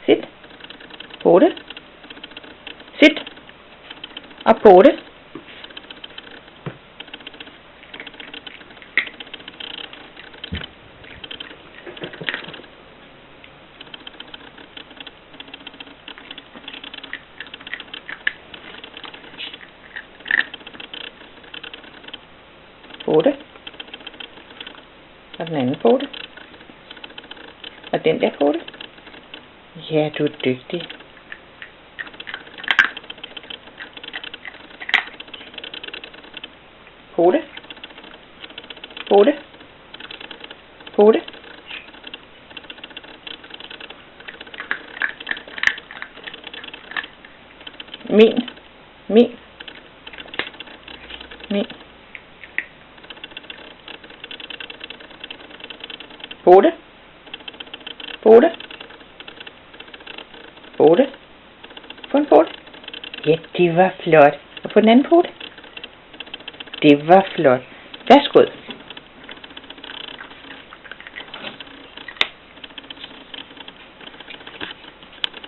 Sit. Pote. Sit. Og pote. Pote. Og den anden pote. Og den der pote. Ja, du er dygtig. Pote. Pote. Pote. Min. Min. Min. Pote. Pote. Pote. På en pote. Ja, det var flot. Og på den anden pote. Det var flot. Værsgo.